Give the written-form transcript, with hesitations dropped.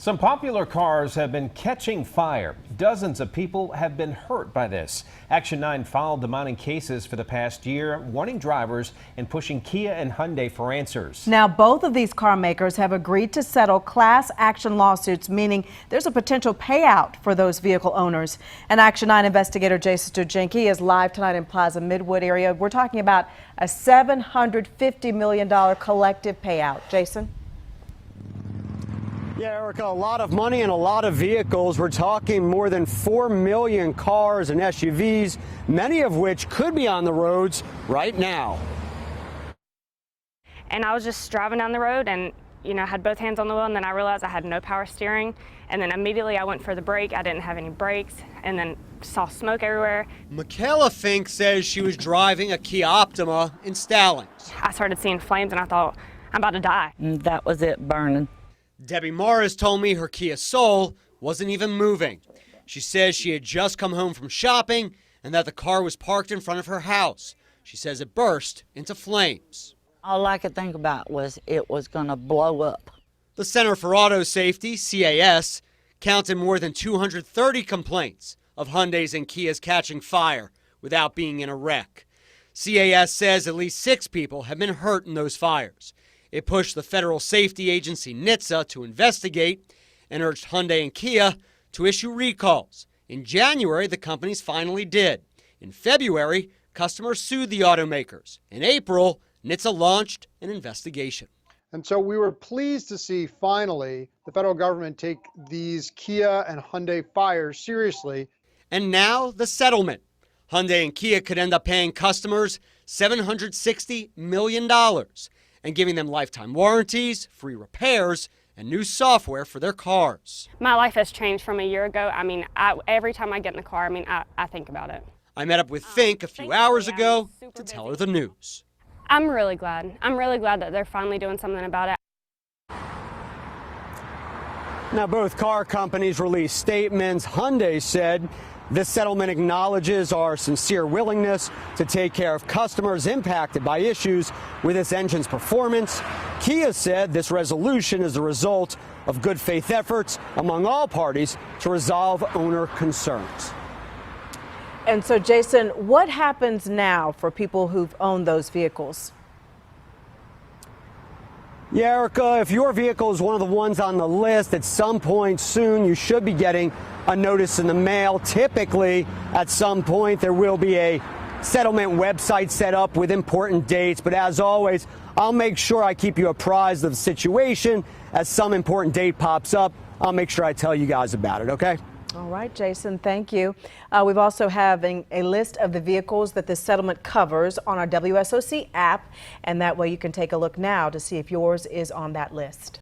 Some popular cars have been catching fire. Dozens of people have been hurt by this. Action 9 filed the mounting cases for the past year, warning drivers and pushing Kia and Hyundai for answers. Now, both of these car makers have agreed to settle class action lawsuits, meaning there's a potential payout for those vehicle owners. And Action 9 investigator Jason Stojenke is live tonight in Plaza Midwood area. We're talking about a $750 million collective payout. Jason? Yeah, Erica, a lot of money and a lot of vehicles. We're talking more than 4 million cars and SUVs, many of which could be on the roads right now. And I was just driving down the road and, had both hands on the wheel, and then I realized I had no power steering. And then immediately I went for the brake. I didn't have any brakes, and then saw smoke everywhere. Michaela Fink says she was driving a Kia Optima in Stallings. I started seeing flames and I thought, I'm about to die. That was it, burning. Debbie Morris told me her Kia Soul wasn't even moving. She says she had just come home from shopping and that the car was parked in front of her house. She says it burst into flames. All I could think about was it was going to blow up. The Center for Auto Safety, CAS, counted more than 230 complaints of Hyundais and Kias catching fire without being in a wreck. CAS says at least 6 people have been hurt in those fires. It pushed the federal safety agency NHTSA to investigate and urged Hyundai and Kia to issue recalls. In January, the companies finally did. In February, customers sued the automakers. In April, NHTSA launched an investigation. And so we were pleased to see finally the federal government take these Kia and Hyundai fires seriously. And now the settlement. Hyundai and Kia could end up paying customers $760 million. And giving them lifetime warranties, free repairs, and new software for their cars. My life has changed from a year ago. Every time I get in the car, I think about it. I met up with Fink a few hours ago to tell her the news. I'm really glad. I'm really glad that they're finally doing something about it. Now, both car companies released statements. Hyundai said this settlement acknowledges our sincere willingness to take care of customers impacted by issues with its engine's performance. Kia said this resolution is the result of good faith efforts among all parties to resolve owner concerns. And so, Jason, what happens now for people who've owned those vehicles? Yeah, Erica, if your vehicle is one of the ones on the list, at some point soon you should be getting a notice in the mail. Typically, at some point, there will be a settlement website set up with important dates. But as always, I'll make sure I keep you apprised of the situation. As some important date pops up, I'll make sure I tell you guys about it, okay? All right, Jason, thank you. We've also having a list of the vehicles that this settlement covers on our WSOC app, and that way you can take a look now to see if yours is on that list.